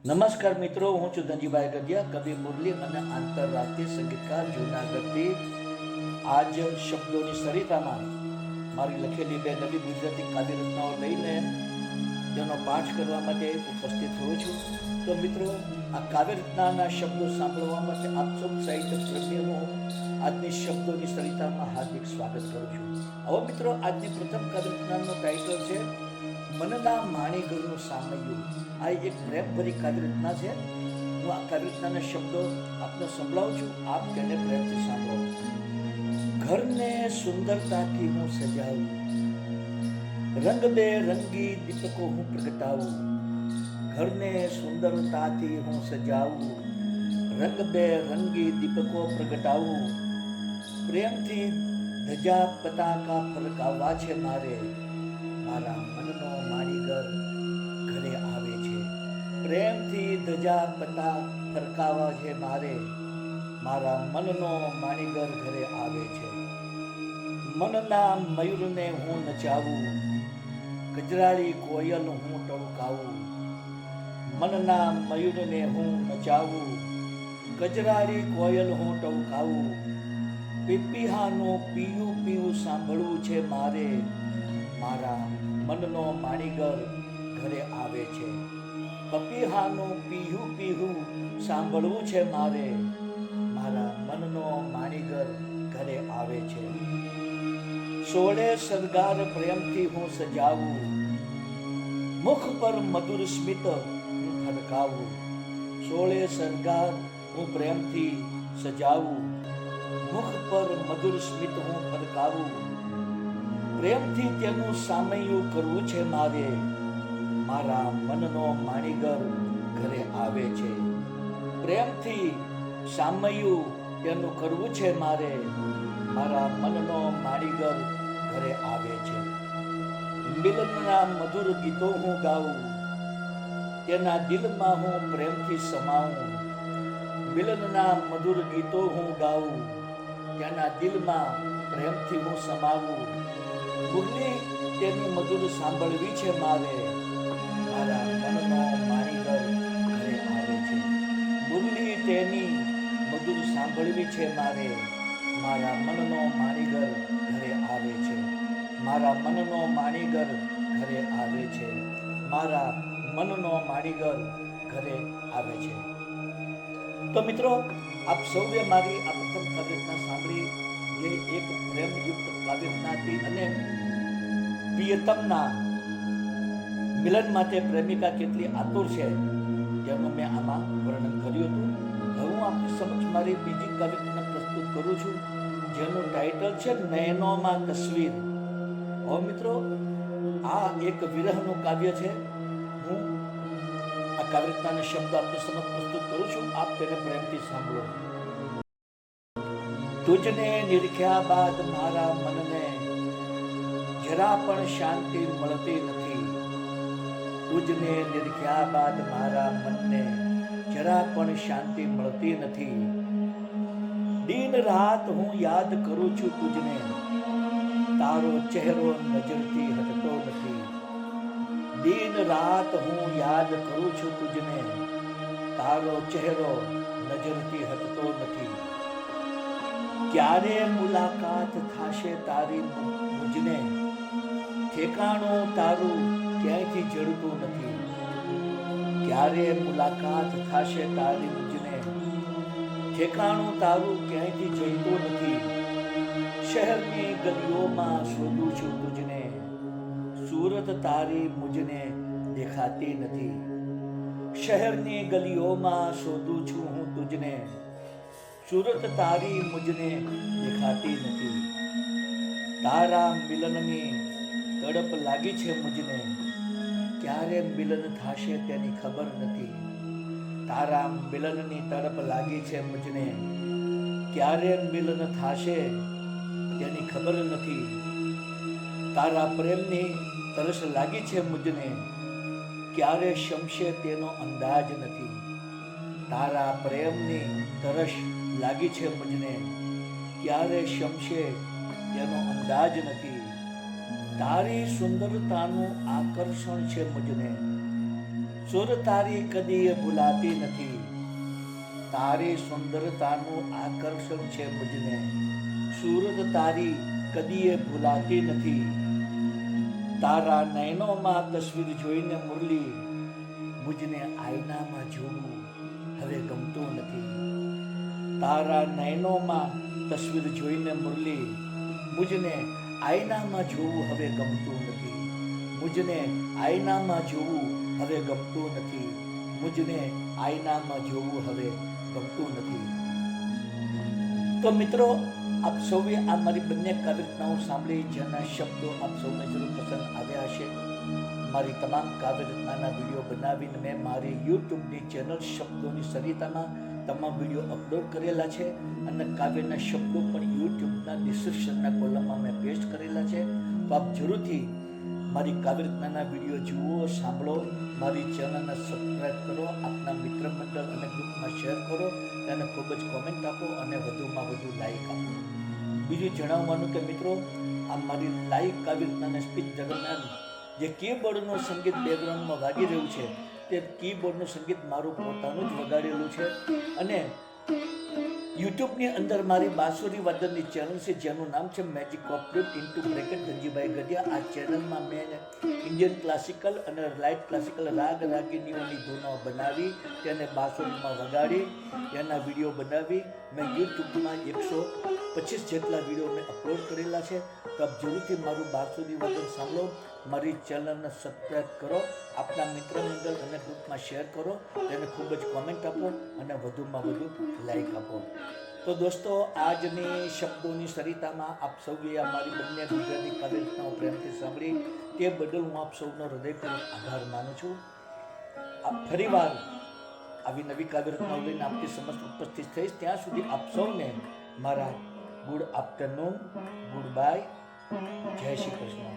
નમસ્કાર મિત્રો, હું છું ધનજીભાઈ ગઢિયા, કવિ મુરલી અને આંતરરાષ્ટ્રીય સંગીતકાર જૂનાગઢથી. આજ શબ્દોની સરિતામાં મારી લખેલી બે નવી ગુજરાતી કાવ્ય રચનાઓ લઈને તેનો પાઠ કરવા માટે ઉપસ્થિત થયો છું. તો મિત્રો, આ કાવ્ય રચનાના શબ્દો સાંભળવા માટે આપ સૌ સાહિત્ય પ્રેમીઓનું આજની શબ્દોની સરિતામાં હાર્દિક સ્વાગત કરું છું. હવે મિત્રો, આજની પ્રથમ કાવ્ય રચનાનું ટાઇટલ છે મનના માણીગરનું સામૈયું. આ એક પ્રેમભરી કાવ્ય રચના છે. હું આ કાવ્ય રચનાના શબ્દો આપને સંભળાવું છું, આપ તેને પ્રેમથી સાંભળો. ઘરને સુંદરતાથી હું સજાવું, રંગબેરંગી દીપકો હું પ્રગટાવું. ઘરને સુંદરતાથી હું સજાવું, રંગબેરંગી દીપકો પ્રગટાવું. પ્રેમથી ધજા પતાકા ફરકાવવા છે મારે, મારા મનનો માણીગર ઘરે આવે છે. પ્રેમથી ધજા પતા ફરકાવવા છે મારે, મારા મનનો માણીગર ઘરે આવે છે. મનના મયુરને હું નચાવું, ગજરાળી કોયલ હું ટવકાવું. મનના મયુરને હું નચાવું, ગજરાળી કોયલ હું ટવકાવું. પીપીહાનું પીયું પીયું સાંભળવું છે મારે, મારા મનનો માણીગર ઘરે આવે છે. પપીહાનું પીહું પીહું સાંભળવું છે મારે, મારા મનનો માણીગર ઘરે આવે છે. સોળે સદગાર પ્રેમથી હું સજાવું, મુખ પર મધુર સ્મિત હું ફરકાવું. સોળે સદગાર હું પ્રેમથી સજાવું, મુખ પર મધુર સ્મિત હું ફરકાવું. પ્રેમથી તેનું સામૈયું કરવું છે મારે, મારા મનનો માણીગર ઘરે આવે છે. પ્રેમથી સામૈયું તેનું કરવું છે મારે, મારા મનનો માણીગર ઘરે આવે છે. મિલનના મધુર ગીતો હું ગાઉં, તેના દિલમાં હું પ્રેમથી સમાવું. મિલનના મધુર ગીતો હું ગાઉં, તેના દિલમાં પ્રેમથી હું સમાવું. મુરલી તેની મધુર સાંભળવી છે મારે, મારા મનનો માણીગર ઘરે આવે છે. મુરલી તેની મધુર સાંભળવી છે મારે, મારા મનનો માણીગર ઘરે આવે છે. મારા મનનો માણીગર ઘરે આવે છે, મારા મનનો માણીગર ઘરે આવે છે. તો મિત્રો, આપ સૌએ મારી આ પ્રથમ કાવ્ય રચના સાંભળી, જે એક પ્રેમયુક્ત કાવ્ય રચના હતી અને પ્રિયતમના મિલન માટે પ્રેમિકા કેટલી આતુર છે તેનું મેં આમાં વર્ણન કર્યું હતું. હવે હું આપની સમક્ષ મારી બીજી કાવ્ય રચના પ્રસ્તુત કરું છું, જેનું ટાઇટલ છે નયનોમાં તસવીર. હવે મિત્રો, આ એક વિરહનું કાવ્ય છે. હું આ કાવ્ય રચનાના શબ્દ આપની સમક્ષ પ્રસ્તુત કરું છું, આપ તેને પ્રેમથી સાંભળો. તુજને નિરખ્યા બાદ મારા મનને જરા પણ શાંતિ મળતી નથી. તુજને નિરખ્યા બાદ મારા મનને જરા પણ શાંતિ મળતી નથી. દિન રાત હું યાદ કરું છું તુજને, તારો ચહેરો નજરથી હટતો નથી. દિન રાત હું યાદ કરું છું તુજને, તારો ચહેરો નજરથી હટતો નથી. ક્યારે મુલાકાત થાશે તારી મુજને, ઠેકાણું તારું ક્યાંયથી જડતું નથી. ક્યારે મુલાકાત થાશે તારી મુજને, ઠેકાણું તારું ક્યાંયથી જડતું નથી. શહેરની ગલીઓમાં શોધું છું તુજને, સુરત તારી મુજને દેખાતી નથી. શહેરની ગલીઓમાં શોધું છું હું તુજને, સુરત તારી મુજને દેખાતી નથી. તારા મિલનની તડપ લાગી છે મુજને, ક્યારે મિલન થાશે તેની ખબર નથી. તારા મિલનની તડપ લાગી છે મુજને, ક્યારે મિલન થાશે તેની ખબર નથી. તારા પ્રેમની તરસ લાગી છે મુજને, ક્યારે શમશે તેનો અંદાજ નથી. તારા પ્રેમની તરસ લાગી છે મુજને, ક્યારે શમશે તેનો અંદાજ નથી. તારી સુંદરતાનું આકર્ષણ છે મુજને, સુર તારી કદીએ ભૂલાતી નથી, તારી સુંદરતાનું આકર્ષણ છે મુજને. સુરત તારી કદીએ ભૂલાતી નથી, તારા નયનોમાં તસવીર જોઈને મુરલી મુજને આઈનામાં જોવું હવે ગમતું નથી. તારા નયનોમાં તસવીર જોઈને મુરલી મુજને આઈનામાં જોવું હવે ગમતું નથી. મુજને આઈનામાં જોવું હવે ગમતું નથી. મુજને આઈનામાં જોવું હવે ગમતું નથી. તો મિત્રો, આપ સૌએ આ મારી બંને કાવ્યરચનાઓ સાંભળી, જેના શબ્દો આપ સૌને જરૂર પસંદ આવ્યા હશે. મારી તમામ કાવ્યરચનાના વિડીયો બનાવીને મેં મારી યુટ્યુબની ચેનલ શબ્દોની સરિતામાં તમામ વિડીયો અપલોડ કરેલા છે અને કાવ્યના શબ્દો પણ યુટ્યુબના ડિસ્ક્રિપ્શનના કોલમમાં મેં પેસ્ટ કરેલા છે. તો આપ જરૂરથી મારી કાવ્યરચનાના વિડીયો જુઓ, સાંભળો, મારી ચેનલને સબસ્ક્રાઈબ કરો, આપના મિત્ર મંડળ અને ગ્રુપમાં શેર કરો, તેને ખૂબ જ કોમેન્ટ આપો અને વધુમાં વધુ લાઈક આપો. બીજું જણાવવાનું કે મિત્રો, આ મારી લાઈવ કાવ્યરચનાના સ્પીચ દરમિયાન જે કીબોર્ડનું સંગીત બેકગ્રાઉન્ડમાં વાગી રહ્યું છે, તે કીબોર્ડનું સંગીત મારું પોતાનું જ વગાડેલું છે અને યુટ્યુબની અંદર મારી બાંસુરી વાદનની ચેનલ છે, જેનું નામ છે magic of flute into bracket Dhanjibhai Gadhiya. આ ચેનલમાં મેં ઇન્ડિયન ક્લાસિકલ અને લાઇટ ક્લાસિકલ રાગ રાગિણીઓની ધૂનો બનાવી તેને બાંસુરીમાં વગાડી તેના વિડીયો બનાવી મેં યુટ્યુબમાં 125 જેટલા વિડીયો મેં અપલોડ કરેલા છે. તો આપ જરૂરથી મારું બાંસુરી વાદન સાંભળો, મારી ચેનલને સબસ્ક્રાઈબ કરો, આપના મિત્ર મંડળ અને ગ્રુપમાં શેર કરો, તેને ખૂબ જ કોમેન્ટ આપો અને વધુમાં વધુ લાઈક આપો. તો દોસ્તો, આજની શબ્દોની સરિતામાં આપ સૌએ મારી બંને ગુજરાતી કાવ્યરચનાઓ પ્રેમથી સાંભળી તે બદલ હું આપ સૌનો હૃદયપૂર્વક આભાર માનું છું. ફરીવાર આવી નવી કાવ્યરચનાઓ લઈને આપની સમસ્ત ઉપસ્થિત થઈશ. ત્યાં સુધી આપ સૌને મારા ગુડ આફ્ટરનૂન, ગુડ બાય, જય શ્રી કૃષ્ણ.